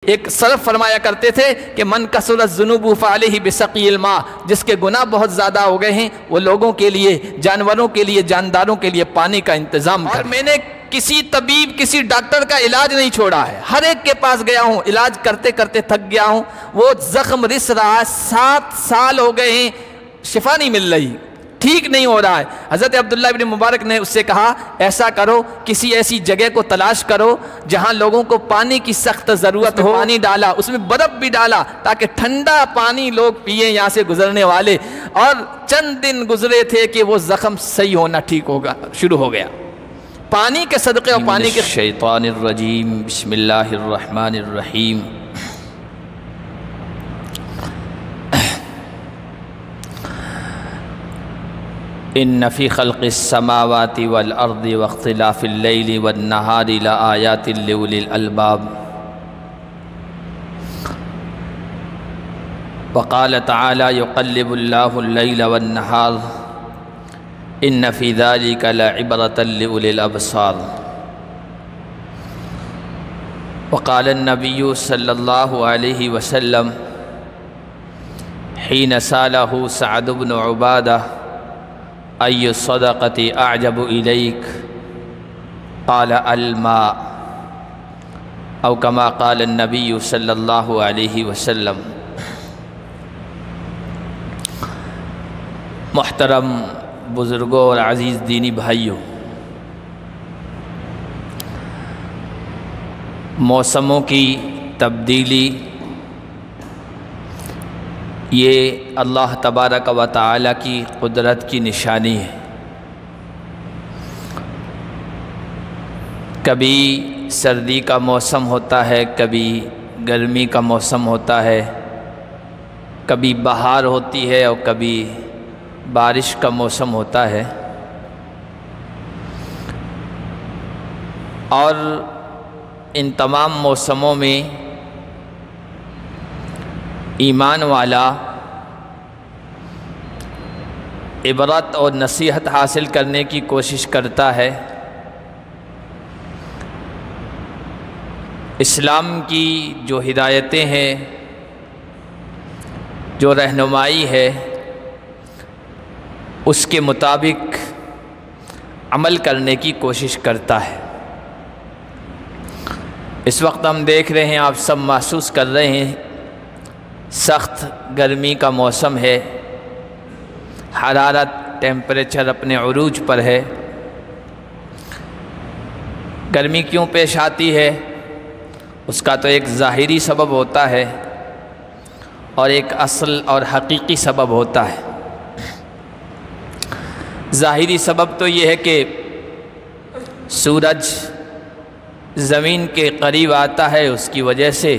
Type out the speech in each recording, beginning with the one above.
ایک سلف فرمایا کرتے تھے کہ من کثرت الذنوب فعلیہ بسقی الماء، جس کے گناہ بہت زیادہ ہو گئے ہیں وہ لوگوں کے لیے، جانوروں کے لیے، جانداروں کے لیے پانی کا انتظام کر۔ اور میں نے کسی طبیب، کسی ڈاکٹر کا علاج نہیں چھوڑا ہے، ہر ایک کے پاس گیا ہوں، علاج کرتے کرتے تھک گیا ہوں، وہ زخم رس رہا ہے، 7 سال ہو گئے ہیں، شفا نہیں مل رہی، ٹھیک نہیں ہو رہا ہے۔ حضرت عبداللہ ابن مبارک نے اس سے کہا ایسا کرو، کسی ایسی جگہ کو تلاش کرو جہاں لوگوں کو پانی کی سخت ضرورت ہو، پانی ڈالا، اس میں برف بھی ڈالا تاکہ ٹھنڈا پانی لوگ پئیں یہاں سے گزرنے والے، اور چند دن گزرے تھے کہ وہ زخم صحیح ہونا ٹھیک ہوگا شروع ہو گیا، پانی کے صدقے اور پانی کے۔ الشیطان الرجیم، بسم اللہ الرحمن الرحیم۔ ان فی خلق السماوات والارض واختلاف اللیل والنہار لآیات لأولی الالباب۔ وقال تعالی یقلب اللہ اللیل والنہار ان فی ذلک لعبرۃ لأولی الابصار۔ وقال النبی صلی اللہ علیہ وسلم حین سالہ سعد بن عبادہ ای الصدقۃ اعجب الیک قال الماء، او کما قال النبی صلی اللہ علیہ وسلم۔ محترم بزرگوں اور عزیز دینی بھائیوں، موسموں کی تبدیلی یہ اللہ تبارک و تعالی کی قدرت کی نشانی ہے۔ کبھی سردی کا موسم ہوتا ہے، کبھی گرمی کا موسم ہوتا ہے، کبھی بہار ہوتی ہے اور کبھی بارش کا موسم ہوتا ہے، اور ان تمام موسموں میں ایمان والا عبرت اور نصیحت حاصل کرنے کی کوشش کرتا ہے، اسلام کی جو ہدایتیں ہیں، جو رہنمائی ہے، اس کے مطابق عمل کرنے کی کوشش کرتا ہے۔ اس وقت ہم دیکھ رہے ہیں، آپ سب محسوس کر رہے ہیں، سخت گرمی کا موسم ہے، حرارت ٹیمپریچر اپنے عروج پر ہے۔ گرمی کیوں پیش آتی ہے؟ اس کا تو ایک ظاہری سبب ہوتا ہے اور ایک اصل اور حقیقی سبب ہوتا ہے۔ ظاہری سبب تو یہ ہے کہ سورج زمین کے قریب آتا ہے، اس کی وجہ سے،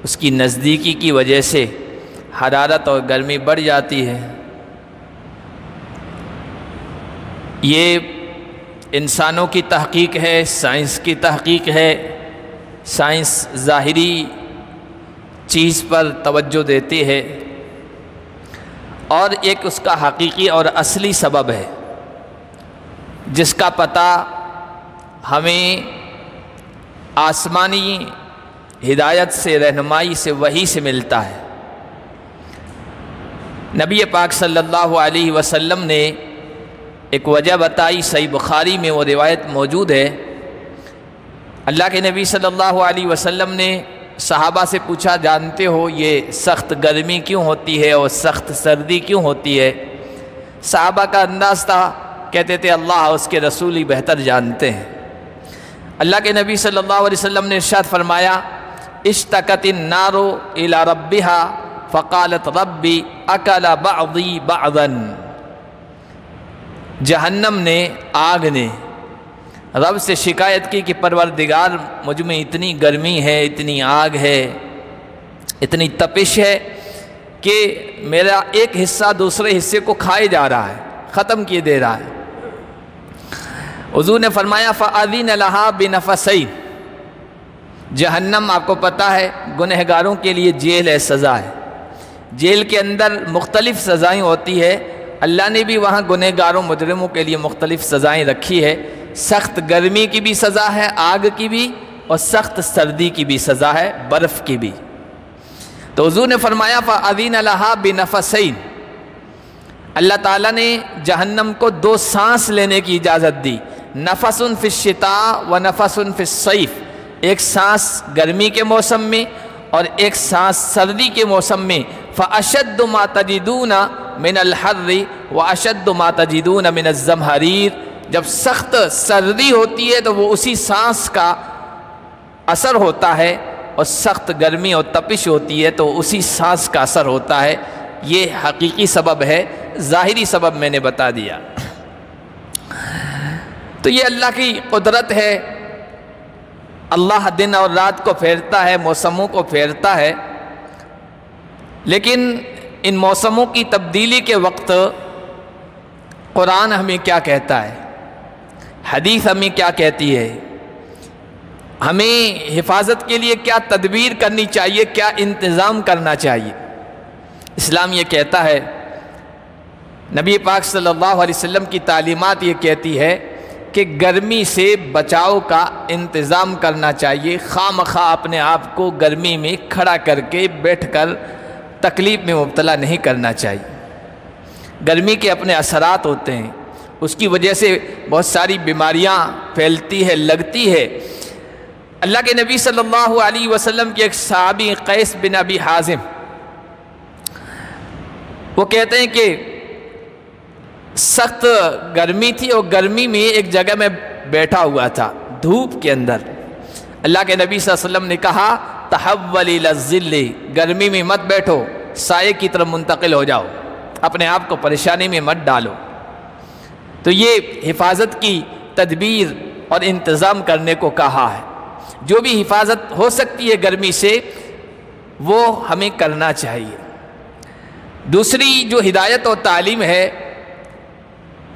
اس کی نزدیکی کی وجہ سے حرارت اور گرمی بڑھ جاتی ہے۔ یہ انسانوں کی تحقیق ہے، سائنس کی تحقیق ہے، سائنس ظاہری چیز پر توجہ دیتی ہے، اور ایک اس کا حقیقی اور اصلی سبب ہے جس کا پتہ ہمیں آسمانی ہدایت سے، رہنمائی سے، وحی سے ملتا ہے۔ نبی پاک صلی اللہ علیہ وسلم نے ایک وجہ بتائی، صحیح بخاری میں وہ روایت موجود ہے۔ اللہ کے نبی صلی اللہ علیہ وسلم نے صحابہ سے پوچھا، جانتے ہو یہ سخت گرمی کیوں ہوتی ہے اور سخت سردی کیوں ہوتی ہے؟ صحابہ کا انداز تھا، کہتے تھے اللہ اس کے رسول ہی بہتر جانتے ہیں۔ اللہ کے نبی صلی اللہ علیہ وسلم نے ارشاد فرمایا، اشتکت النار الی ربہا فقالت ربی اکل بعضی بعضا۔ جہنم نے، آگ نے رب سے شکایت کی کہ پروردگار مجھ میں اتنی گرمی ہے، اتنی آگ ہے، اتنی تپش ہے کہ میرا ایک حصہ دوسرے حصے کو کھائے جا رہا ہے، ختم کیے دے رہا ہے۔ حضور نے فرمایا فَأَذِنَ لَهَا بِنَفَسَيْنِ۔ جہنم آپ کو پتہ ہے گنہگاروں کے لیے جیل ہے، سزا ہے، جیل کے اندر مختلف سزائیں ہوتی ہے، اللہ نے بھی وہاں گنہگاروں مجرموں کے لیے مختلف سزائیں رکھی ہے۔ سخت گرمی کی بھی سزا ہے، آگ کی بھی، اور سخت سردی کی بھی سزا ہے، برف کی بھی۔ تو حضور نے فرمایا فَأَذِنَ لَهَا بِنَفَسَيْن، اللہ تعالیٰ نے جہنم کو 2 سانس لینے کی اجازت دی، نفس فی الشتاء و نفس فی الصیف، ایک سانس گرمی کے موسم میں اور ایک سانس سردی کے موسم میں۔ فَأَشَدُّ مَا تَجِدُونَ مِنَ الْحَرِّ وَأَشَدُّ مَا تَجِدُونَ مِنَ الزَّمْهَرِيرِ، جب سخت سردی ہوتی ہے تو وہ اسی سانس کا اثر ہوتا ہے، اور سخت گرمی اور تپش ہوتی ہے تو اسی سانس کا اثر ہوتا ہے۔ یہ حقیقی سبب ہے، ظاہری سبب میں نے بتا دیا۔ تو یہ اللہ کی قدرت ہے، اللہ دن اور رات کو پھیرتا ہے، موسموں کو پھیرتا ہے، لیکن ان موسموں کی تبدیلی کے وقت قرآن ہمیں کیا کہتا ہے، حدیث ہمیں کیا کہتی ہے، ہمیں حفاظت کے لیے کیا تدبیر کرنی چاہیے، کیا انتظام کرنا چاہیے۔ اسلام یہ کہتا ہے، نبی پاک صلی اللہ علیہ وسلم کی تعلیمات یہ کہتی ہے کہ گرمی سے بچاؤ کا انتظام کرنا چاہیے، خواہ مخواہ اپنے آپ کو گرمی میں کھڑا کر کے بیٹھ کر تکلیف میں مبتلا نہیں کرنا چاہیے۔ گرمی کے اپنے اثرات ہوتے ہیں، اس کی وجہ سے بہت ساری بیماریاں پھیلتی ہے، لگتی ہے۔ اللہ کے نبی صلی اللہ علیہ وسلم کے ایک صحابی قیس بن ابی حازم، وہ کہتے ہیں کہ سخت گرمی تھی اور گرمی میں ایک جگہ میں بیٹھا ہوا تھا دھوپ کے اندر۔ اللہ کے نبی صلی اللہ علیہ وسلم نے کہا تحول الی الظل، گرمی میں مت بیٹھو، سائے کی طرف منتقل ہو جاؤ، اپنے آپ کو پریشانی میں مت ڈالو۔ تو یہ حفاظت کی تدبیر اور انتظام کرنے کو کہا ہے۔ جو بھی حفاظت ہو سکتی ہے گرمی سے وہ ہمیں کرنا چاہیے۔ دوسری جو ہدایت اور تعلیم ہے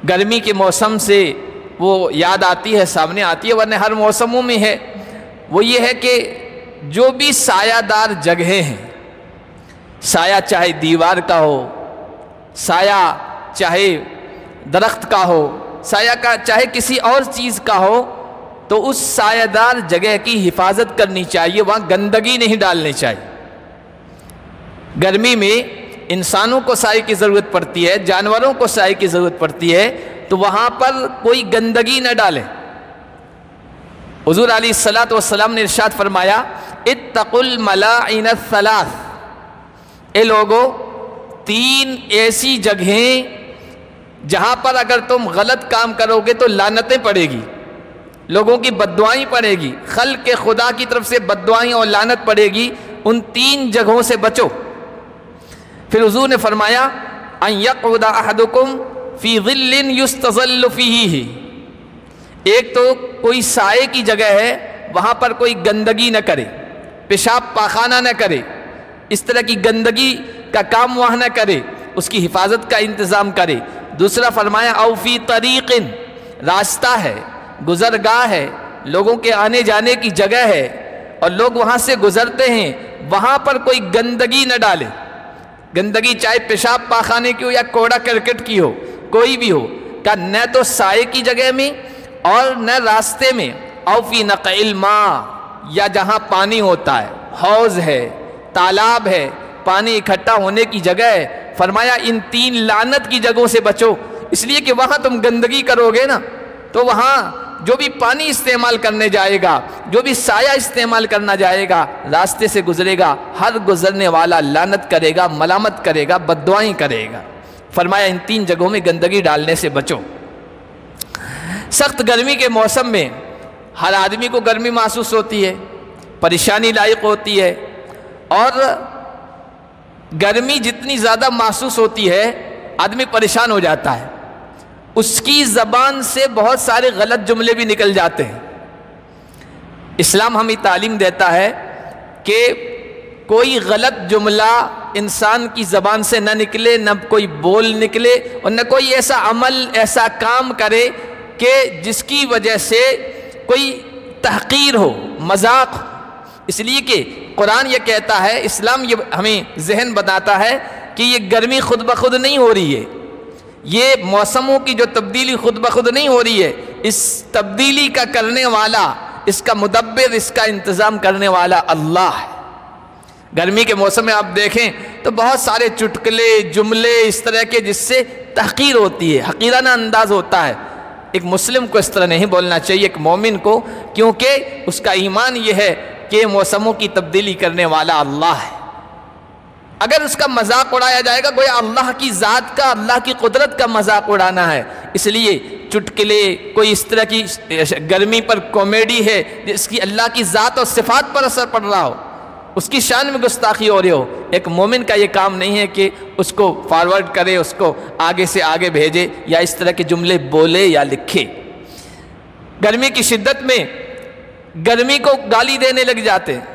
گرمی کے موسم سے وہ یاد آتی ہے، سامنے آتی ہے، ورنہ ہر موسموں میں ہے، وہ یہ ہے کہ جو بھی سایہ دار جگہیں ہیں، سایہ چاہے دیوار کا ہو، سایہ چاہے درخت کا ہو، سایہ کا چاہے کسی اور چیز کا ہو، تو اس سایہ دار جگہ کی حفاظت کرنی چاہیے، وہاں گندگی نہیں ڈالنی چاہیے۔ گرمی میں انسانوں کو سائے کی ضرورت پڑتی ہے، جانوروں کو سائے کی ضرورت پڑتی ہے، تو وہاں پر کوئی گندگی نہ ڈالیں۔ حضور علیہ الصلاۃ والسلام نے ارشاد فرمایا اتقوا الملاعن الثلاث، اے لوگو 3 ایسی جگہیں جہاں پر اگر تم غلط کام کرو گے تو لعنتیں پڑے گی، لوگوں کی بددعائیں پڑے گی، خلق خدا کی طرف سے بددعائیں اور لعنت پڑے گی، ان 3 جگہوں سے بچو۔ پھر حضور نے فرمایا ان یقعد احدکم فی ظل یستظل فیہ، ایک تو کوئی سائے کی جگہ ہے، وہاں پر کوئی گندگی نہ کرے، پیشاب پاخانہ نہ کرے، اس طرح کی گندگی کا کام وہاں نہ کرے، اس کی حفاظت کا انتظام کرے۔ دوسرا فرمایا او فی طریق، راستہ ہے، گزرگاہ ہے، لوگوں کے آنے جانے کی جگہ ہے اور لوگ وہاں سے گزرتے ہیں، وہاں پر کوئی گندگی نہ ڈالے، گندگی چاہے پیشاب پاخانے کی ہو یا کوڑا کرکٹ کی ہو، کوئی بھی ہو، کہ نہ تو سائے کی جگہ میں اور نہ راستے میں، او فی نقع الماء، یا جہاں پانی ہوتا ہے، حوض ہے، تالاب ہے، پانی اکٹھا ہونے کی جگہ ہے، فرمایا ان 3 لعنت کی جگہوں سے بچو، اس لیے کہ وہاں تم گندگی کرو گے نا تو وہاں جو بھی پانی استعمال کرنے جائے گا، جو بھی سایہ استعمال کرنا جائے گا، راستے سے گزرے گا، ہر گزرنے والا لعنت کرے گا، ملامت کرے گا، بددعائیں کرے گا۔ فرمایا ان 3 جگہوں میں گندگی ڈالنے سے بچو۔ سخت گرمی کے موسم میں ہر آدمی کو گرمی محسوس ہوتی ہے، پریشانی لائق ہوتی ہے، اور گرمی جتنی زیادہ محسوس ہوتی ہے آدمی پریشان ہو جاتا ہے، اس کی زبان سے بہت سارے غلط جملے بھی نکل جاتے ہیں۔ اسلام ہمیں تعلیم دیتا ہے کہ کوئی غلط جملہ انسان کی زبان سے نہ نکلے، نہ کوئی بول نکلے، اور نہ کوئی ایسا عمل، ایسا کام کرے کہ جس کی وجہ سے کوئی تحقیر ہو، مذاق ہو۔ اس لیے کہ قرآن یہ کہتا ہے، اسلام یہ ہمیں ذہن بتاتا ہے کہ یہ گرمی خود بخود نہیں ہو رہی ہے، یہ موسموں کی جو تبدیلی خود بخود نہیں ہو رہی ہے، اس تبدیلی کا کرنے والا، اس کا مدبر، اس کا انتظام کرنے والا اللہ ہے۔ گرمی کے موسم میں آپ دیکھیں تو بہت سارے چٹکلے، جملے اس طرح کے جس سے تحقیر ہوتی ہے، حقیرانہ انداز ہوتا ہے۔ ایک مسلم کو اس طرح نہیں بولنا چاہیے، ایک مومن کو، کیونکہ اس کا ایمان یہ ہے کہ موسموں کی تبدیلی کرنے والا اللہ ہے۔ اگر اس کا مذاق اڑایا جائے گا گویا اللہ کی ذات کا، اللہ کی قدرت کا مذاق اڑانا ہے۔ اس لیے چٹکلے، کوئی اس طرح کی گرمی پر کامیڈی ہے جس کی اللہ کی ذات اور صفات پر اثر پڑ رہا ہو، اس کی شان میں گستاخی ہو رہی ہو، ایک مومن کا یہ کام نہیں ہے کہ اس کو فارورڈ کرے، اس کو آگے سے آگے بھیجے یا اس طرح کے جملے بولے یا لکھے۔ گرمی کی شدت میں گرمی کو گالی دینے لگ جاتے ہیں،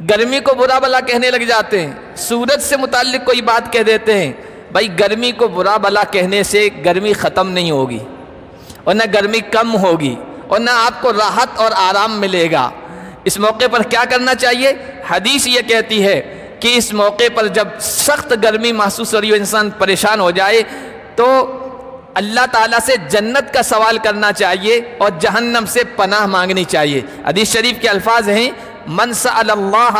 گرمی کو برا بلا کہنے لگ جاتے ہیں، سورج سے متعلق کوئی بات کہہ دیتے ہیں۔ بھائی گرمی کو برا بلا کہنے سے گرمی ختم نہیں ہوگی، اور نہ گرمی کم ہوگی، اور نہ آپ کو راحت اور آرام ملے گا۔ اس موقع پر کیا کرنا چاہیے؟ حدیث یہ کہتی ہے کہ اس موقع پر جب سخت گرمی محسوس ہو رہی ہو، انسان پریشان ہو جائے، تو اللہ تعالیٰ سے جنت کا سوال کرنا چاہیے اور جہنم سے پناہ مانگنی چاہیے۔ حدیث شریف کے الفاظ ہیں، من سأل اللہ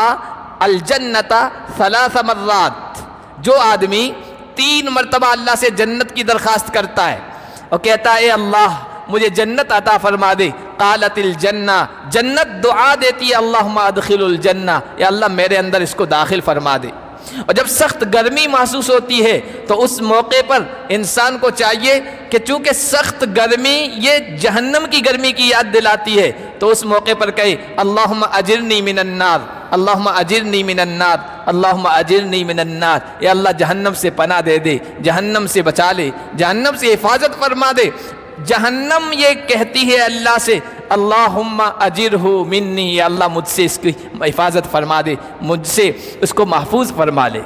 الجنت 3 مرات، جو آدمی 3 مرتبہ اللہ سے جنت کی درخواست کرتا ہے اور کہتا ہے اے اللہ مجھے جنت عطا فرما دے، قالت الجنہ، جنت دعا دیتی ہے اللہم ادخل الجنہ، یا اللہ میرے اندر اس کو داخل فرما دے۔ اور جب سخت گرمی محسوس ہوتی ہے تو اس موقع پر انسان کو چاہیے کہ چونکہ سخت گرمی یہ جہنم کی گرمی کی یاد دلاتی ہے، تو اس موقع پر کہے اللہم اجرنی من النار، اللہم اجرنی من النار، اللہم اجرنی من النار، یا اللہ جہنم سے پناہ دے دے، جہنم سے بچا لے، جہنم سے حفاظت فرما دے۔ جہنم یہ کہتی ہے اللہ سے اللہم اجرہ منی، یا اللہ مجھ سے اس کی حفاظت فرما دے، مجھ سے اس کو محفوظ فرما لے۔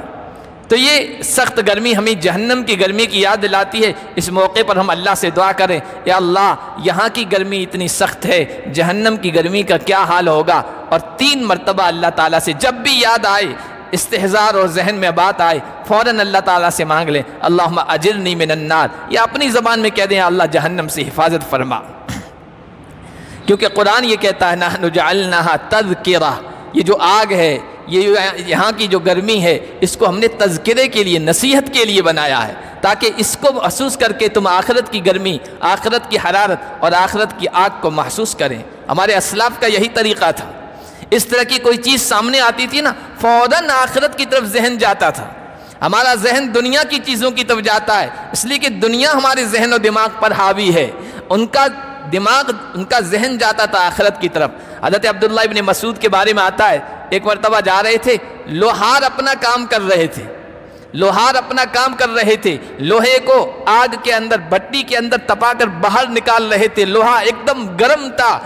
تو یہ سخت گرمی ہمیں جہنم کی گرمی کی یاد دلاتی ہے۔ اس موقع پر ہم اللہ سے دعا کریں، یا اللہ یہاں کی گرمی اتنی سخت ہے، جہنم کی گرمی کا کیا حال ہوگا؟ اور 3 مرتبہ اللہ تعالیٰ سے جب بھی یاد آئے، استحضار اور ذہن میں بات آئے، فوراً اللہ تعالیٰ سے مانگ لیں اللہم اجرنی من النار، یا اپنی زبان میں کہہ دیں اللہ جہنم سے حفاظت فرما، کیونکہ قرآن یہ کہتا ہے نحن جعلناها تذکرہ، یہ جو آگ ہے، یہ یہاں کی جو گرمی ہے، اس کو ہم نے تذکرے کے لیے، نصیحت کے لیے بنایا ہے، تاکہ اس کو محسوس کر کے تم آخرت کی گرمی، آخرت کی حرارت اور آخرت کی آگ کو محسوس کریں۔ ہمارے اسلاف کا یہی طریقہ تھا، اس طرح کی کوئی چیز سامنے آتی تھی نا، فوراً آخرت کی طرف ذہن جاتا تھا۔ ہمارا ذہن دنیا کی چیزوں کی طرف جاتا ہے، اس لیے کہ دنیا ہمارے ذہن و دماغ پر حاوی ہے، ان کا ذہن جاتا تھا آخرت کی طرف۔ حضرت عبداللہ ابن مسعود کے بارے میں آتا ہے، ایک مرتبہ جا رہے تھے، لوہار اپنا کام کر رہے تھے، لوہار اپنا کام کر رہے تھے، لوہے کو آگ کے اندر، بھٹی کے اندر تپا کر باہر نکال رہے تھے، لوہا ایک دم گرم تھا،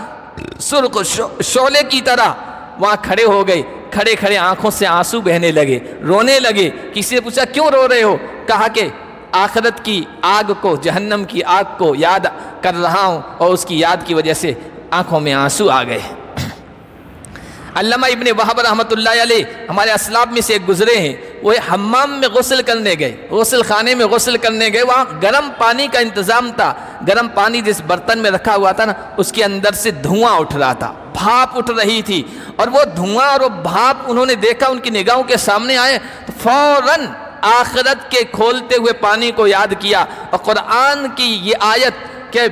سرخ شعلے کی طرح۔ وہاں کھڑے ہو گئے، کھڑے کھڑے آنکھوں سے آنسو بہنے لگے، رونے لگے۔ کسی نے پوچھا کیوں رو رہے ہو؟ کہا کہ آخرت کی آگ کو، جہنم کی آگ کو یاد کر رہا ہوں، اور اس کی یاد کی وجہ سے آنکھوں میں آنسو آ گئے۔ علامہ ابن وہب رحمۃ اللہ علیہ ہمارے اسلاف میں سے ایک گزرے ہیں، وہ حمام میں غسل کرنے گئے، غسل خانے میں غسل کرنے گئے، وہاں گرم پانی کا انتظام تھا، گرم پانی جس برتن میں رکھا ہوا تھا نا، اس کے اندر سے دھواں اٹھ رہا تھا، بھاپ اٹھ رہی تھی، اور وہ دھواں اور وہ بھاپ انہوں نے دیکھا، ان کی نگاہوں کے سامنے آئے تو فوراً آخرت کے کھولتے ہوئے پانی کو یاد کیا، اور قرآن کی یہ آیت کہ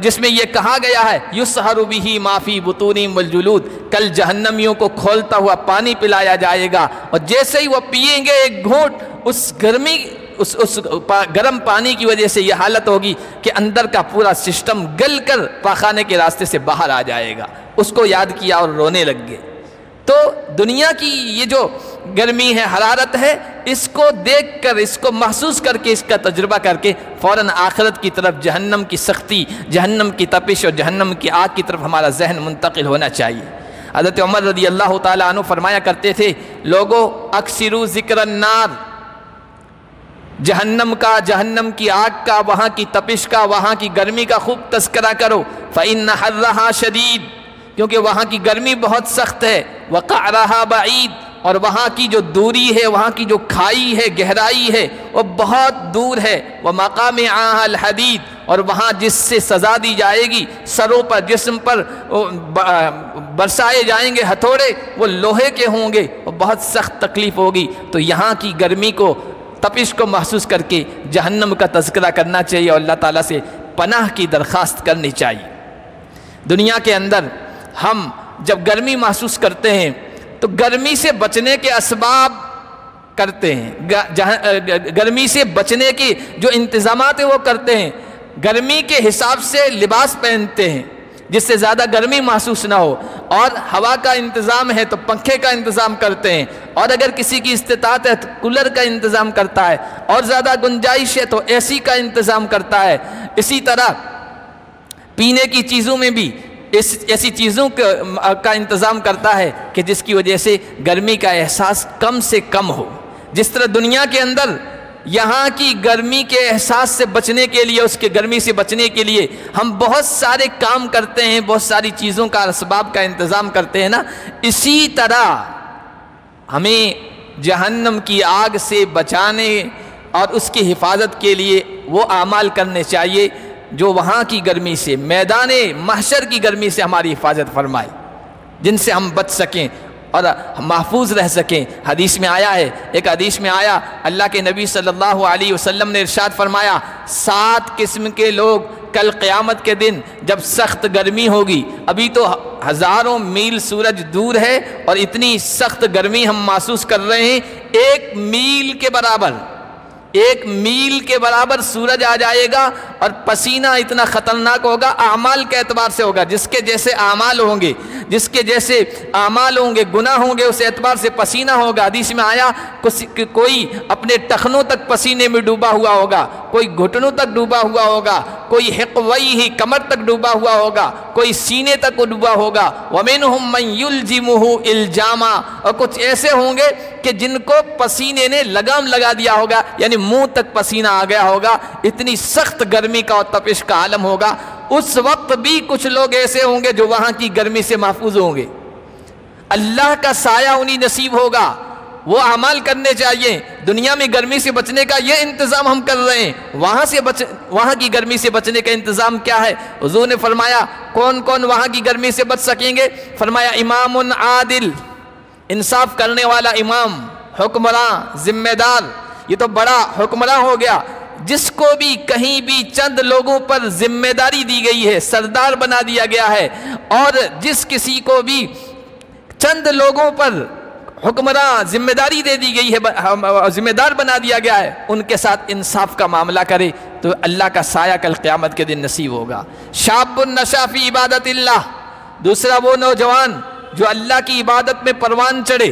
جس میں یہ کہا گیا ہے یُسْحَرُ بِهِ مَا فِي بُطُونِهِمْ وَالْجُلُودِ، کل جہنمیوں کو کھولتا ہوا پانی پلایا جائے گا، اور جیسے ہی وہ پیئیں گے ایک گھونٹ، اس گرم پانی کی وجہ سے یہ حالت ہوگی کہ اندر کا پورا سسٹم گل کر پاخانے کے راستے سے باہر آ جائے گا۔ اس کو یاد کیا اور رونے لگ گئے۔ تو دنیا کی یہ جو گرمی ہے، حرارت ہے، اس کو دیکھ کر، اس کو محسوس کر کے، اس کا تجربہ کر کے فوراً آخرت کی طرف، جہنم کی سختی، جہنم کی تپش اور جہنم کی آگ کی طرف ہمارا ذہن منتقل ہونا چاہیے۔ حضرت عمر رضی اللہ تعالیٰ عنہ فرمایا کرتے تھے، لوگوں اکثروا ذکر النار، جہنم کا، جہنم کی آگ کا، وہاں کی تپش کا، وہاں کی گرمی کا خوب تذکرہ کرو، فإن حرھا شدید، کیونکہ وہاں کی گرمی بہت سخت ہے، وقعرھا بعید، اور وہاں کی جو دوری ہے، وہاں کی جو کھائی ہے، گہرائی ہے، وہ بہت دور ہے۔ وَمَقَامِعَهَا الْحَدِيدُ، اور وہاں جس سے سزا دی جائے گی، سروں پر جسم پر برسائے جائیں گے ہتھوڑے، وہ لوہے کے ہوں گے، وہ بہت سخت تکلیف ہوگی۔ تو یہاں کی گرمی کو، تپش کو محسوس کر کے جہنم کا تذکرہ کرنا چاہیے اور اللہ تعالیٰ سے پناہ کی درخواست کرنی چاہیے۔ دنیا کے اندر ہم جب گرمی محسوس کرتے ہیں تو گرمی سے بچنے کے اسباب کرتے ہیں، گرمی سے بچنے کے جو انتظامات ہیں وہ کرتے ہیں، گرمی کے حساب سے لباس پہنتے ہیں جس سے زیادہ گرمی محسوس نہ ہو، اور ہوا کا انتظام ہے تو پنکھے کا انتظام کرتے ہیں، اور اگر کسی کی استطاعت ہے تو کولر کا انتظام کرتا ہے، اور زیادہ گنجائش ہے تو اے سی کا انتظام کرتا ہے۔ اسی طرح پینے کی چیزوں میں بھی ایسی چیزوں کا انتظام کرتا ہے کہ جس کی وجہ سے گرمی کا احساس کم سے کم ہو۔ جس طرح دنیا کے اندر یہاں کی گرمی کے احساس سے بچنے کے لیے، اس کے گرمی سے بچنے کے لیے ہم بہت سارے کام کرتے ہیں، بہت ساری چیزوں کا، اسباب کا انتظام کرتے ہیں نا، اسی طرح ہمیں جہنم کی آگ سے بچانے اور اس کی حفاظت کے لیے وہ اعمال کرنے چاہیے جو وہاں کی گرمی سے، میدان محشر کی گرمی سے ہماری حفاظت فرمائے، جن سے ہم بچ سکیں اور محفوظ رہ سکیں۔ حدیث میں آیا ہے، ایک حدیث میں آیا، اللہ کے نبی صلی اللہ علیہ وسلم نے ارشاد فرمایا، 7 قسم کے لوگ کل قیامت کے دن جب سخت گرمی ہوگی، ابھی تو ہزاروں میل سورج دور ہے اور اتنی سخت گرمی ہم محسوس کر رہے ہیں، 1 میل کے برابر، 1 میل کے برابر سورج آ جائے گا اور پسینہ اتنا خطرناک ہوگا، اعمال کے اعتبار سے ہوگا، جس کے جیسے اعمال ہوں گے، جس کے جیسے اعمال ہوں گے، گناہ ہوں گے، اس اعتبار سے پسینہ ہوگا۔ حدیث میں آیا کوئی اپنے ٹخنوں تک پسینے میں ڈوبا ہوا ہوگا، کوئی گھٹنوں تک ڈوبا ہوا ہوگا، کوئی حقویہ کمر تک ڈوبا ہوا ہوگا، کوئی سینے تک ڈوبا ہوگا، وَمِنْهُمْ مَنْ يُلْجِمُهُ الْجَامَ، اور کچھ ایسے ہوں گے کہ جن کو پسینے نے لگام لگا دیا ہوگا، یعنی منہ تک پسینہ آ گیا ہوگا، اتنی سخت گرمی کا اور تپش کا عالم ہوگا۔ اس وقت بھی کچھ لوگ ایسے ہوں گے جو وہاں کی گرمی سے محفوظ ہوں گے، اللہ کا سایہ انہیں نصیب ہوگا، وہ اعمال کرنے چاہیے۔ دنیا میں گرمی سے بچنے کا یہ انتظام ہم کر رہے ہیں، وہاں کی گرمی سے بچنے کا انتظام کیا ہے؟ حضور نے فرمایا کون کون وہاں کی گرمی سے بچ سکیں گے؟ فرمایا امام عادل، انصاف کرنے والا امام، حکمراں، ذمہ دار، یہ تو بڑا حکمراں ہو گیا، جس کو بھی کہیں بھی چند لوگوں پر ذمہ داری دی گئی ہے، سردار بنا دیا گیا ہے، اور جس کسی کو بھی چند لوگوں پر حکمراں ذمہ داری دے دی گئی ہے، ذمہ دار بنا دیا گیا ہے، ان کے ساتھ انصاف کا معاملہ کرے تو اللہ کا سایہ کل قیامت کے دن نصیب ہوگا۔ شاب النشا فی عبادت اللہ، دوسرا وہ نوجوان جو اللہ کی عبادت میں پروان چڑھے،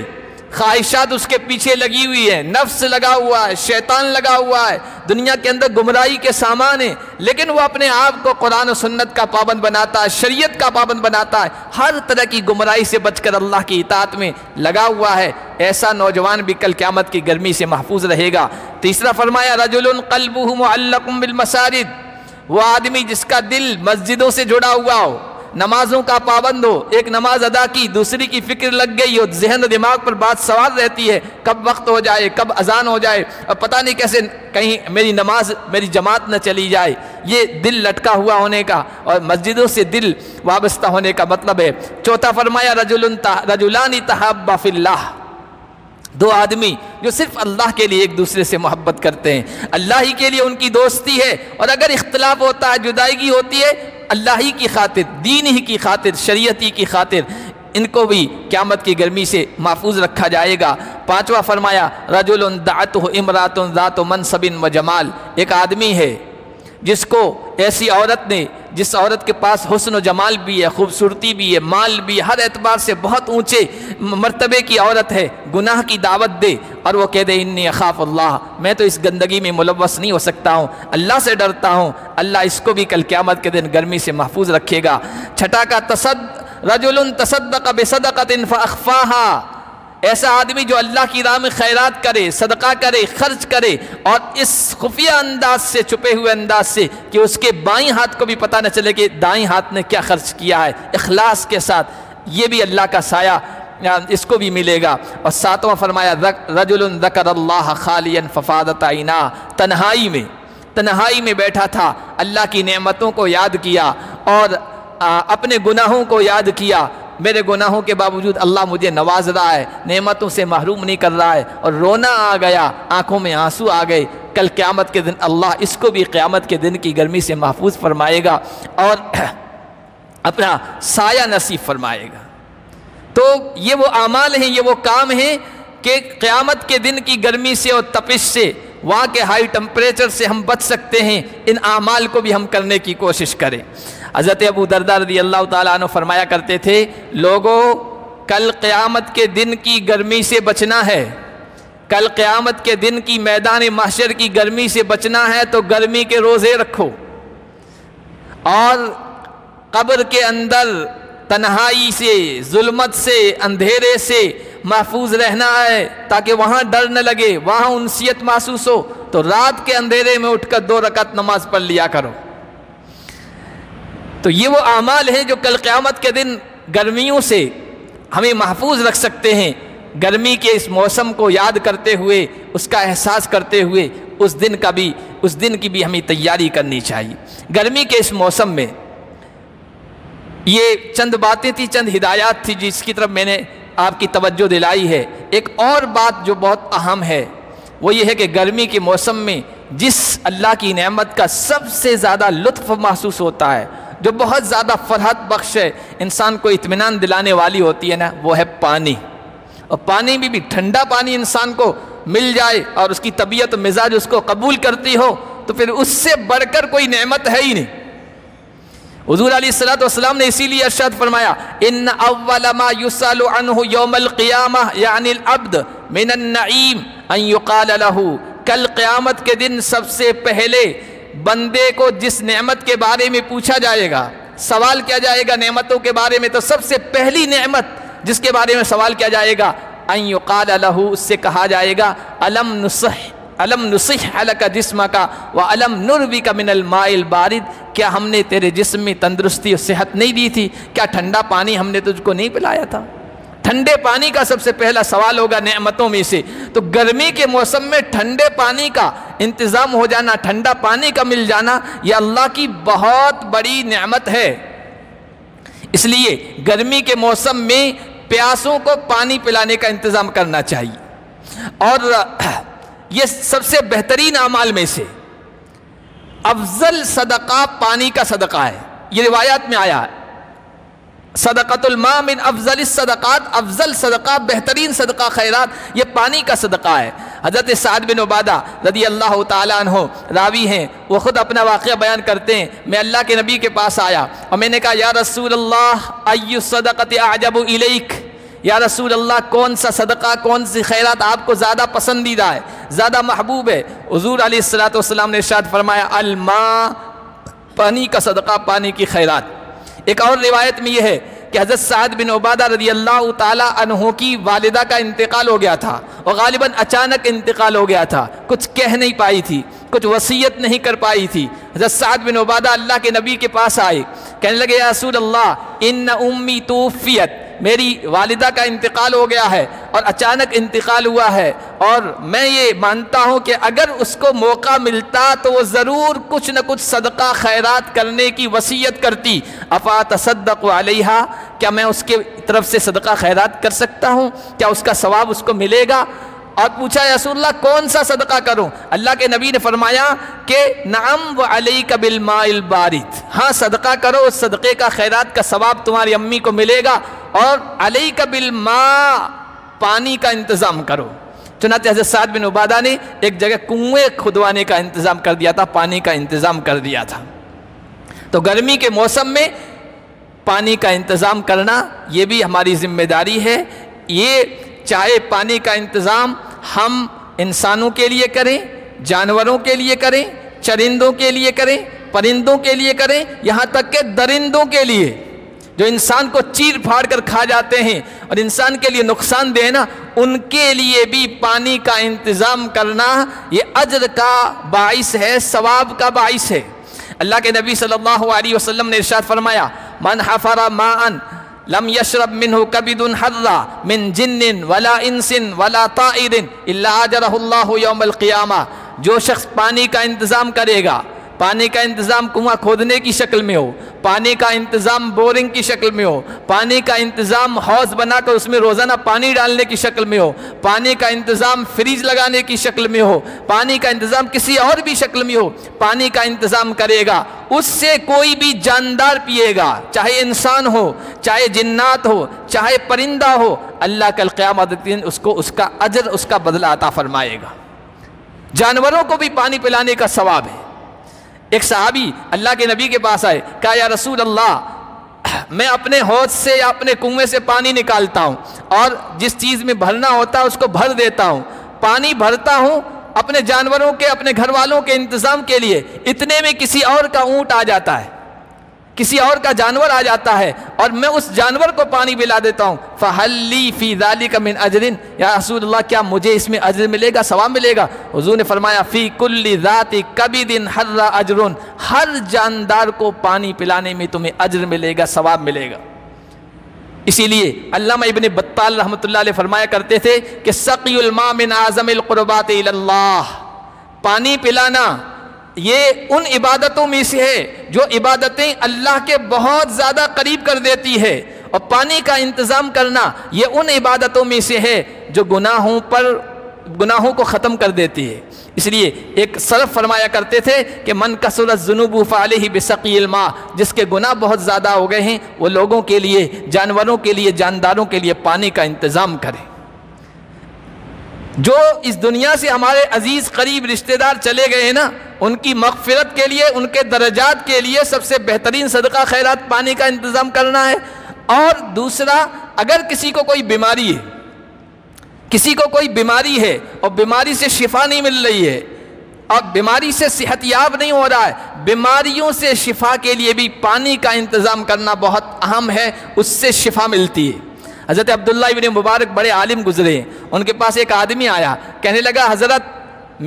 خواہشات اس کے پیچھے لگی ہوئی ہے، نفس لگا ہوا ہے، شیطان لگا ہوا ہے، دنیا کے اندر گمراہی کے سامان ہیں، لیکن وہ اپنے آپ کو قرآن و سنت کا پابند بناتا ہے، شریعت کا پابند بناتا ہے، ہر طرح کی گمراہی سے بچ کر اللہ کی اطاعت میں لگا ہوا ہے، ایسا نوجوان بھی کل قیامت کی گرمی سے محفوظ رہے گا۔ تیسرا فرمایا رجل قلبہ معلق بالمساجد، وہ آدمی جس کا دل مسجدوں سے جڑا ہوا ہو، نمازوں کا پابند ہو، ایک نماز ادا کی، دوسری کی فکر لگ گئی ہو، ذہن و دماغ پر بات سوار رہتی ہے، کب وقت ہو جائے، کب اذان ہو جائے، اور پتہ نہیں کیسے کہیں میری نماز، میری جماعت نہ چلی جائے، یہ دل لٹکا ہوا ہونے کا اور مسجدوں سے دل وابستہ ہونے کا مطلب ہے۔ چوتھا فرمایا رجلان تحابا فی اللہ، 2 آدمی جو صرف اللہ کے لیے ایک دوسرے سے محبت کرتے ہیں، اللہ ہی کے لیے ان کی دوستی ہے، اور اگر اختلاف ہوتا ہے، جدائیگی ہوتی ہے، اللہ ہی کی خاطر، دین ہی کی خاطر، شریعت ہی کی خاطر، ان کو بھی قیامت کی گرمی سے محفوظ رکھا جائے گا۔ پانچواں فرمایا رجل دعتہ امرأۃ ذات منصب و جمال، ایک آدمی ہے جس کو ایسی عورت نے، جس عورت کے پاس حسن و جمال بھی ہے، خوبصورتی بھی ہے، مال بھی ہے، ہر اعتبار سے بہت اونچے مرتبے کی عورت ہے، گناہ کی دعوت دے اور وہ کہہ دے انی اخاف اللہ، میں تو اس گندگی میں ملوث نہیں ہو سکتا ہوں، اللہ سے ڈرتا ہوں، اللہ اس کو بھی کل قیامت کے دن گرمی سے محفوظ رکھے گا۔ چھٹا کا رجل تصدق بصدقۃ فاخفاها، ایسا آدمی جو اللہ کی راہ میں خیرات کرے، صدقہ کرے، خرچ کرے، اور اس خفیہ انداز سے، چھپے ہوئے انداز سے کہ اس کے بائیں ہاتھ کو بھی پتہ نہ چلے کہ دائیں ہاتھ نے کیا خرچ کیا ہے، اخلاص کے ساتھ، یہ بھی اللہ کا سایہ اس کو بھی ملے گا۔ اور ساتواں فرمایا رجل ذکر اللہ خالیا ففاضت عینا، تنہائی میں بیٹھا تھا، اللہ کی نعمتوں کو یاد کیا اور اپنے گناہوں کو یاد کیا، میرے گناہوں کے باوجود اللہ مجھے نواز رہا ہے، نعمتوں سے محروم نہیں کر رہا ہے، اور رونا آ گیا، آنکھوں میں آنسو آ گئے، کل قیامت کے دن اللہ اس کو بھی قیامت کے دن کی گرمی سے محفوظ فرمائے گا اور اپنا سایہ نصیب فرمائے گا۔ تو یہ وہ اعمال ہیں، یہ وہ کام ہیں کہ قیامت کے دن کی گرمی سے اور تپش سے، وہاں کے ہائی ٹمپریچر سے ہم بچ سکتے ہیں۔ ان اعمال کو بھی ہم کرنے کی کوشش کریں۔ حضرت ابو درداء رضی اللہ تعالیٰ عنہ فرمایا کرتے تھے، لوگوں کل قیامت کے دن کی گرمی سے بچنا ہے، کل قیامت کے دن کی میدان محشر کی گرمی سے بچنا ہے تو گرمی کے روزے رکھو، اور قبر کے اندر تنہائی سے، ظلمت سے، اندھیرے سے محفوظ رہنا ہے تاکہ وہاں ڈر نہ لگے، وہاں انسیت محسوس ہو، تو رات کے اندھیرے میں اٹھ کر 2 رکعت نماز پڑھ لیا کرو۔ تو یہ وہ اعمال ہیں جو کل قیامت کے دن گرمیوں سے ہمیں محفوظ رکھ سکتے ہیں۔ گرمی کے اس موسم کو یاد کرتے ہوئے، اس کا احساس کرتے ہوئے، اس دن کی بھی ہمیں تیاری کرنی چاہیے۔ گرمی کے اس موسم میں یہ چند باتیں تھیں، چند ہدایات تھی جس کی طرف میں نے آپ کی توجہ دلائی ہے۔ ایک اور بات جو بہت اہم ہے وہ یہ ہے کہ گرمی کے موسم میں جس اللہ کی نعمت کا سب سے زیادہ لطف محسوس ہوتا ہے، جو بہت زیادہ فرحت بخش ہے، انسان کو اطمینان دلانے والی ہوتی ہے نا، وہ ہے پانی۔ اور پانی بھی ٹھنڈا پانی انسان کو مل جائے اور اس کی طبیعت و مزاج اس کو قبول کرتی ہو تو پھر اس سے بڑھ کر کوئی نعمت ہے ہی نہیں۔ حضور علیہ السلام نے اسی لیے ارشاد فرمایا، ان اول ما یسأل عنہ یوم القیامہ یعنی العبد من النعیم ان یقال له، کل قیامت کے دن سب سے پہلے بندے کو جس نعمت کے بارے میں پوچھا جائے گا، سوال کیا جائے گا نعمتوں کے بارے میں، تو سب سے پہلی نعمت جس کے بارے میں سوال کیا جائے گا، ان یقال له، اس سے کہا جائے گا الم نصح لک جسمک والم نروک من الماء البارد، کیا ہم نے تیرے جسم میں تندرستی اور صحت نہیں دی تھی؟ کیا ٹھنڈا پانی ہم نے تجھ کو نہیں پلایا تھا؟ ٹھنڈے پانی کا سب سے پہلا سوال ہوگا نعمتوں میں سے۔ تو گرمی کے موسم میں ٹھنڈے پانی کا انتظام ہو جانا، ٹھنڈا پانی کا مل جانا، یہ اللہ کی بہت بڑی نعمت ہے۔ اس لیے گرمی کے موسم میں پیاسوں کو پانی پلانے کا انتظام کرنا چاہیے۔ اور یہ سب سے بہترین اعمال میں سے افضل صدقہ پانی کا صدقہ ہے۔ یہ روایات میں آیا ہے، صدقۃ الماء من افضل الصدقات، افضل صدقہ، بہترین صدقہ خیرات یہ پانی کا صدقہ ہے۔ حضرت سعد بن عبادہ رضی اللہ تعالیٰ عنہ راوی ہیں، وہ خود اپنا واقعہ بیان کرتے ہیں، میں اللہ کے نبی کے پاس آیا اور میں نے کہا یا رسول اللہ ای الصدقۃ اعجب الیک، یا رسول اللہ کون سا صدقہ، کون سی خیرات آپ کو زیادہ پسندیدہ ہے، زیادہ محبوب ہے؟ حضور علیہ السلام نے ارشاد فرمایا الماء، پانی کا صدقہ، پانی کی خیرات۔ ایک اور روایت میں یہ ہے کہ حضرت سعد بن عبادہ رضی اللہ تعالیٰ عنہ کی والدہ کا انتقال ہو گیا تھا، اور غالباً اچانک انتقال ہو گیا تھا، کچھ کہہ نہیں پائی تھی، کچھ وصیت نہیں کر پائی تھی۔ حضرت سعد بن عبادہ اللہ کے نبی کے پاس آئے، کہنے لگے یا رسول اللہ ان امی توفیت، میری والدہ کا انتقال ہو گیا ہے اور اچانک انتقال ہوا ہے، اور میں یہ مانتا ہوں کہ اگر اس کو موقع ملتا تو وہ ضرور کچھ نہ کچھ صدقہ خیرات کرنے کی وصیت کرتی، افاتصدق علیہا، کیا میں اس کے طرف سے صدقہ خیرات کر سکتا ہوں؟ کیا اس کا ثواب اس کو ملے گا؟ اور پوچھا یا رسول اللہ کون سا صدقہ کروں؟ اللہ کے نبی نے فرمایا کہ نعم وعلیک بالماء البارد، ہاں صدقہ کرو، اس صدقے کا خیرات کا ثواب تمہاری امی کو ملے گا، اور علیک بالماء، پانی کا انتظام کرو۔ چنانچہ حضرت سعد بن عبادہ نے ایک جگہ کنویں کھدوانے کا انتظام کر دیا تھا، پانی کا انتظام کر دیا تھا۔ تو گرمی کے موسم میں پانی کا انتظام کرنا یہ بھی ہماری ذمہ داری ہے۔ یہ چاہے پانی کا انتظام ہم انسانوں کے لیے کریں، جانوروں کے لیے کریں، چرندوں کے لیے کریں، پرندوں کے لیے کریں، یہاں تک کہ درندوں کے لیے جو انسان کو چیر پھاڑ کر کھا جاتے ہیں اور انسان کے لیے نقصان دہ نا، ان کے لیے بھی پانی کا انتظام کرنا یہ اجر کا باعث ہے، ثواب کا باعث ہے۔ اللہ کے نبی صلی اللہ علیہ وسلم نے ارشاد فرمایا من حفر ماء لم یشرب منہ کبد حرا من جن ولا انس ولا طائر الا اجرہ اللہ یوم القیامہ. جو شخص پانی کا انتظام کرے گا، پانی کا انتظام کنواں کھودنے کی شکل میں ہو، پانی کا انتظام بورنگ کی شکل میں ہو، پانی کا انتظام حوض بنا کر اس میں روزانہ پانی ڈالنے کی شکل میں ہو، پانی کا انتظام فریج لگانے کی شکل میں ہو، پانی کا انتظام کسی اور بھی شکل میں ہو، پانی کا انتظام کرے گا، اس سے کوئی بھی جاندار پیے گا، چاہے انسان ہو، چاہے جنات ہو، چاہے پرندہ ہو، اللہ کل قیامت دن اس کو اس کا اجر، اس کا بدلہ عطا فرمائے گا. جانوروں کو بھی پانی پلانے کا ثواب ہے. ایک صحابی اللہ کے نبی کے پاس آئے، کہا یا رسول اللہ میں اپنے حوض سے یا اپنے کنویں سے پانی نکالتا ہوں اور جس چیز میں بھرنا ہوتا ہے اس کو بھر دیتا ہوں، پانی بھرتا ہوں اپنے جانوروں کے، اپنے گھر والوں کے انتظام کے لیے، اتنے میں کسی اور کا اونٹ آ جاتا ہے، کسی اور کا جانور آ جاتا ہے اور میں اس جانور کو پانی پلا دیتا ہوں. فَهَلْ لِي فِي ذَلِكَ مِنْ أَجْرٍ، یا رسول اللہ کیا مجھے اس میں اجر ملے گا، ثواب ملے گا؟ حضور نے فرمایا فِي كُلِّ ذَاتِ كَبِدٍ حَرَّ أَجْرٌ، ہر جاندار کو پانی پلانے میں تمہیں اجر ملے گا، ثواب ملے گا. اسی لیے علامہ ابن بطال رحمۃ اللہ علیہ فرمایا کرتے تھے کہ سقی الماء من اعظم القربات الی اللہ، پانی پلانا یہ ان عبادتوں میں سے ہے جو عبادتیں اللہ کے بہت زیادہ قریب کر دیتی ہے، اور پانی کا انتظام کرنا یہ ان عبادتوں میں سے ہے جو گناہوں کو ختم کر دیتی ہے. اس لیے ایک سلف فرمایا کرتے تھے کہ من کثرت الذنوب فعلیہ بسقی الماء، جس کے گناہ بہت زیادہ ہو گئے ہیں وہ لوگوں کے لیے، جانوروں کے لیے، جانداروں کے لیے پانی کا انتظام کرے. جو اس دنیا سے ہمارے عزیز قریب رشتہ دار چلے گئے ہیں نا، ان کی مغفرت کے لیے، ان کے درجات کے لیے سب سے بہترین صدقہ خیرات پانی کا انتظام کرنا ہے. اور دوسرا، اگر کسی کو کوئی بیماری ہے، کسی کو کوئی بیماری ہے اور بیماری سے شفا نہیں مل رہی ہے اور بیماری سے صحت یاب نہیں ہو رہا ہے، بیماریوں سے شفا کے لیے بھی پانی کا انتظام کرنا بہت اہم ہے، اس سے شفا ملتی ہے. حضرت عبداللہ ابن مبارک بڑے عالم گزرے ہیں، ان کے پاس ایک آدمی آیا، کہنے لگا حضرت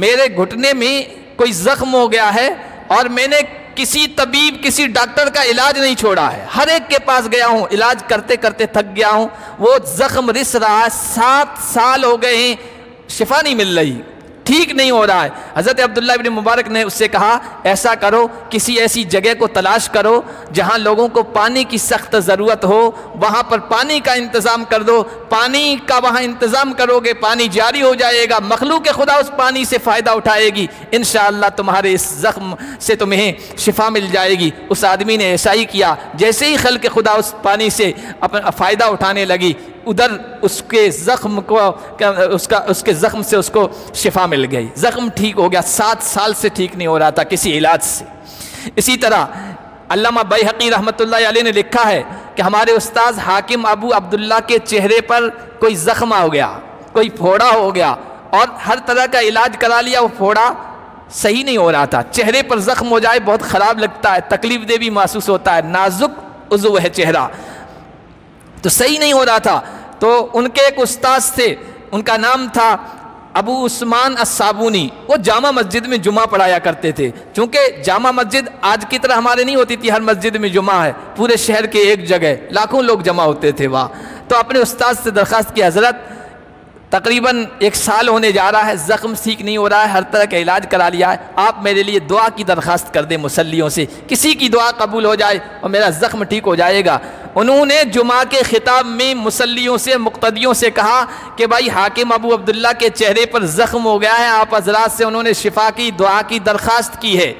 میرے گھٹنے میں کوئی زخم ہو گیا ہے اور میں نے کسی طبیب، کسی ڈاکٹر کا علاج نہیں چھوڑا ہے، ہر ایک کے پاس گیا ہوں، علاج کرتے کرتے تھک گیا ہوں، وہ زخم رس رہا ہے، 7 سال ہو گئے ہیں، شفا نہیں مل رہی، ٹھیک نہیں ہو رہا ہے. حضرت عبداللہ ابن مبارک نے اس سے کہا ایسا کرو، کسی ایسی جگہ کو تلاش کرو جہاں لوگوں کو پانی کی سخت ضرورت ہو، وہاں پر پانی کا انتظام کر دو. پانی کا وہاں انتظام کرو گے، پانی جاری ہو جائے گا، مخلوق خدا اس پانی سے فائدہ اٹھائے گی، انشاءاللہ تمہارے اس زخم سے تمہیں شفا مل جائے گی. اس آدمی نے ایسا ہی کیا، جیسے ہی خلق خدا اس پانی سے اپنا فائدہ اٹھانے لگی، ادھر اس کے زخم کو، اس کے زخم سے اس کو شفا مل گئی، زخم ٹھیک ہو گیا. 7 سال سے ٹھیک نہیں ہو رہا تھا کسی علاج سے. اسی طرح علامہ بیہقی رحمۃ اللہ علیہ نے لکھا ہے کہ ہمارے استاذ حاکم ابو عبداللہ کے چہرے پر کوئی زخم ہو گیا، کوئی پھوڑا ہو گیا اور ہر طرح کا علاج کرا لیا، وہ پھوڑا صحیح نہیں ہو رہا تھا. چہرے پر زخم ہو جائے بہت خراب لگتا ہے، تکلیف دہ بھی محسوس ہوتا ہے، نازک عضو ہے چہرہ، تو صحیح نہیں ہو رہا تھا. تو ان کے ایک استاذ تھے، ان کا نام تھا ابو عثمان الصابونی، وہ جامع مسجد میں جمعہ پڑھایا کرتے تھے. چونکہ جامع مسجد آج کی طرح ہمارے نہیں ہوتی تھی، ہر مسجد میں جمعہ ہے، پورے شہر کے ایک جگہ لاکھوں لوگ جمع ہوتے تھے وہاں. تو اپنے استاذ سے درخواست کی حضرت تقریباً 1 سال ہونے جا رہا ہے، زخم ٹھیک نہیں ہو رہا ہے، ہر طرح کا علاج کرا لیا ہے، آپ میرے لیے دعا کی درخواست کر دیں مصلیوں سے، کسی کی دعا قبول ہو جائے اور میرا زخم ٹھیک ہو جائے گا. انہوں نے جمعہ کے خطاب میں مصلیوں سے، مقتدیوں سے کہا کہ بھائی حاکم ابو عبداللہ کے چہرے پر زخم ہو گیا ہے، آپ حضرات سے انہوں نے شفا کی دعا کی درخواست کی ہے.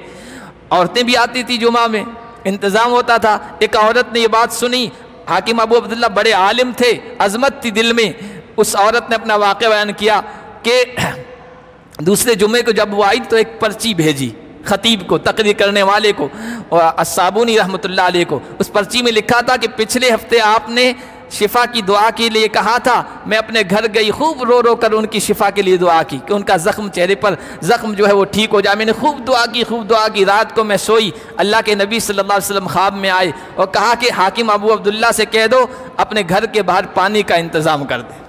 عورتیں بھی آتی تھی جمعہ میں، انتظام ہوتا تھا. ایک عورت نے یہ بات سنی، حاکم ابو عبداللہ بڑے عالم تھے، عظمت تھی دل میں. اس عورت نے اپنا واقعہ بیان کیا کہ دوسرے جمعے کو جب وہ آئی تو ایک پرچی بھیجی خطیب کو، تقریر کرنے والے کو، اور الصابونی رحمۃ اللہ علیہ کو. اس پرچی میں لکھا تھا کہ پچھلے ہفتے آپ نے شفا کی دعا کے لیے کہا تھا، میں اپنے گھر گئی، خوب رو رو کر ان کی شفا کے لیے دعا کی کہ ان کا زخم، چہرے پر زخم جو ہے وہ ٹھیک ہو جائے. میں نے خوب دعا کی، خوب دعا کی. رات کو میں سوئی، اللہ کے نبی صلی اللہ علیہ وسلم خواب میں آئے اور کہا کہ حاکم ابو عبداللہ سے کہہ دو اپنے گھر کے باہر پانی کا انتظام کر دے،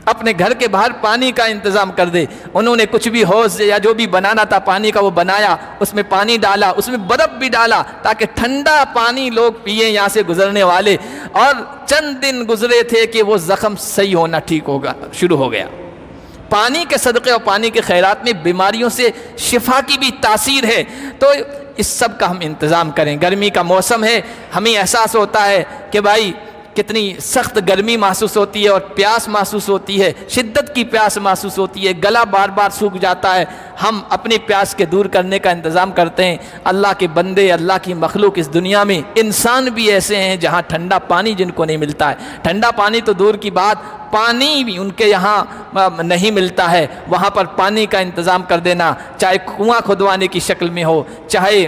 اپنے گھر کے باہر پانی کا انتظام کر دے. انہوں نے کچھ بھی حوض یا جو بھی بنانا تھا پانی کا وہ بنایا، اس میں پانی ڈالا، اس میں برف بھی ڈالا تاکہ ٹھنڈا پانی لوگ پئیں یہاں سے گزرنے والے. اور چند دن گزرے تھے کہ وہ زخم صحیح ہونا ٹھیک ہوگا شروع ہو گیا۔ پانی کے صدقے اور پانی کے خیرات میں بیماریوں سے شفا کی بھی تاثیر ہے۔ تو اس سب کا ہم انتظام کریں۔ گرمی کا موسم ہے، ہمیں احساس ہوتا ہے کہ بھائی کتنی سخت گرمی محسوس ہوتی ہے اور پیاس محسوس ہوتی ہے، شدت کی پیاس محسوس ہوتی ہے، گلا بار بار سوکھ جاتا ہے۔ ہم اپنی پیاس کے دور کرنے کا انتظام کرتے ہیں۔ اللہ کے بندے، اللہ کی مخلوق، اس دنیا میں انسان بھی ایسے ہیں جہاں ٹھنڈا پانی جن کو نہیں ملتا ہے، ٹھنڈا پانی تو دور کی بات، پانی بھی ان کے یہاں نہیں ملتا ہے، وہاں پر پانی کا انتظام کر دینا، چاہے کنواں کھدوانے کی شکل میں ہو، چاہے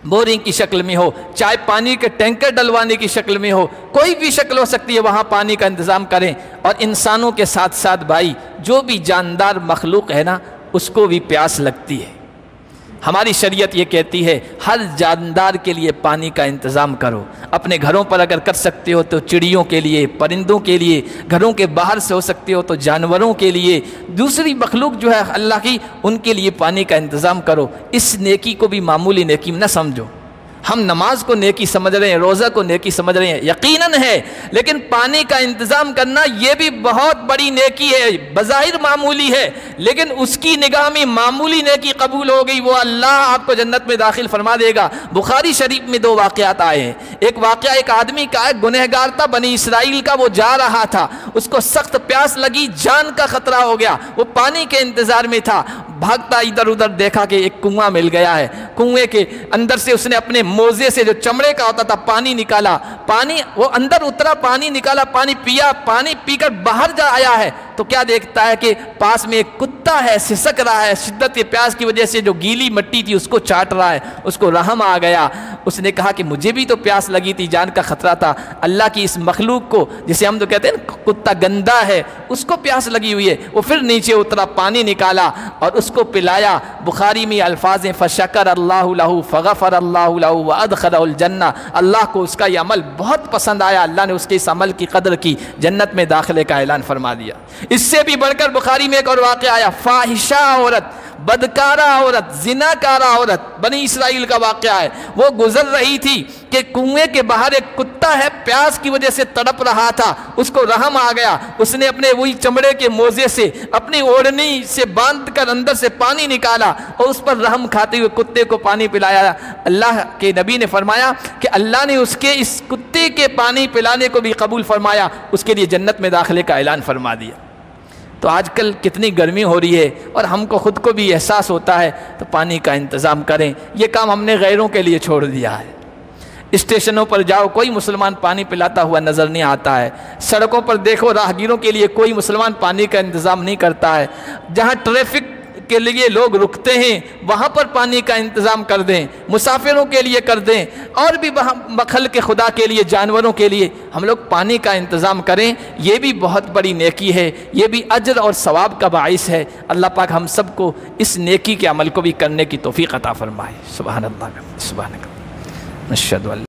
بورنگ کی شکل میں ہو، چاہے پانی کے ٹینکر ڈلوانے کی شکل میں ہو، کوئی بھی شکل ہو سکتی ہے، وہاں پانی کا انتظام کریں۔ اور انسانوں کے ساتھ ساتھ بھائی جو بھی جاندار مخلوق ہے نا، اس کو بھی پیاس لگتی ہے۔ ہماری شریعت یہ کہتی ہے ہر جاندار کے لیے پانی کا انتظام کرو۔ اپنے گھروں پر اگر کر سکتے ہو تو چڑیوں کے لیے، پرندوں کے لیے، گھروں کے باہر سے ہو سکتے ہو تو جانوروں کے لیے، دوسری مخلوق جو ہے اللہ کی، ان کے لیے پانی کا انتظام کرو۔ اس نیکی کو بھی معمولی نیکی نہ سمجھو۔ ہم نماز کو نیکی سمجھ رہے ہیں، روزہ کو نیکی سمجھ رہے ہیں، یقیناً ہے، لیکن پانی کا انتظام کرنا یہ بھی بہت بڑی نیکی ہے، بظاہر معمولی ہے، لیکن اس کی نگاہ میں معمولی نیکی قبول ہو گئی، وہ اللہ آپ کو جنت میں داخل فرما دے گا۔ بخاری شریف میں 2 واقعات آئے ہیں۔ ایک واقعہ ایک آدمی کا ہے، گنہگار تھا، بنی اسرائیل کا، وہ جا رہا تھا، اس کو سخت پیاس لگی، جان کا خطرہ ہو گیا، وہ پانی کے انتظار میں تھا، بھاگتا ادھر ادھر دیکھا کہ ایک کنواں مل گیا ہے، کنویں کے اندر سے اس نے اپنے موزے سے جو چمڑے کا ہوتا تھا پانی نکالا، پانی وہ اندر اترا، پانی نکالا، پانی پیا، پانی پی کر باہر جا آیا ہے تو کیا دیکھتا ہے کہ پاس میں ایک کتا ہے، سسک رہا ہے، شدت پیاس کی وجہ سے جو گیلی مٹی تھی اس کو چاٹ رہا ہے۔ اس کو رحم آ گیا، اس نے کہا کہ مجھے بھی تو پیاس لگی تھی، جان کا خطرہ تھا، اللہ کی اس مخلوق کو جسے ہم تو کہتے ہیں کتا گندا ہے، اس کو پیاس لگی ہوئی ہے۔ وہ پھر نیچے اترا، پانی نکالا اور اس کو پلایا۔ بخاری میں الفاظ ہیں فشکر اللہ لہ فغفر اللہ لہ وادخلہ الجنہ، اللہ کو اس کا یہ عمل بہت پسند آیا، اللہ نے اس کے اس عمل کی قدر کی، جنت میں داخلے کا اعلان فرما دیا۔ اس سے بھی بڑھ کر بخاری میں ایک اور واقعہ آیا، فاحشہ عورت، بدکارہ عورت، زناکارہ عورت، بنی اسرائیل کا واقعہ ہے، وہ گزر رہی تھی کہ کنویں کے باہر ایک کتا ہے، پیاس کی وجہ سے تڑپ رہا تھا، اس کو رحم آ گیا، اس نے اپنے وہی چمڑے کے موزے سے اپنی اوڑھنی سے باندھ کر اندر سے پانی نکالا اور اس پر رحم کھاتے ہوئے کتے کو پانی پلایا۔ اللہ کے نبی نے فرمایا کہ اللہ نے اس کے اس کتے کے پانی پلانے کو بھی قبول فرمایا، اس کے لیے جنت میں داخلے کا اعلان فرما دیا۔ تو آج کل کتنی گرمی ہو رہی ہے اور ہم کو خود کو بھی احساس ہوتا ہے، تو پانی کا انتظام کریں۔ یہ کام ہم نے غیروں کے لیے چھوڑ دیا ہے۔ اسٹیشنوں پر جاؤ، کوئی مسلمان پانی پلاتا ہوا نظر نہیں آتا ہے۔ سڑکوں پر دیکھو، راہگیروں کے لیے کوئی مسلمان پانی کا انتظام نہیں کرتا ہے۔ جہاں ٹریفک کے لیے لوگ رکتے ہیں وہاں پر پانی کا انتظام کر دیں، مسافروں کے لیے کر دیں، اور بھی مخلوق خدا کے لیے، جانوروں کے لیے ہم لوگ پانی کا انتظام کریں۔ یہ بھی بہت بڑی نیکی ہے، یہ بھی اجر اور ثواب کا باعث ہے۔ اللہ پاک ہم سب کو اس نیکی کے عمل کو بھی کرنے کی توفیق عطا فرمائے۔ سبحان اللہ، سبحان اللہ، نشہد ان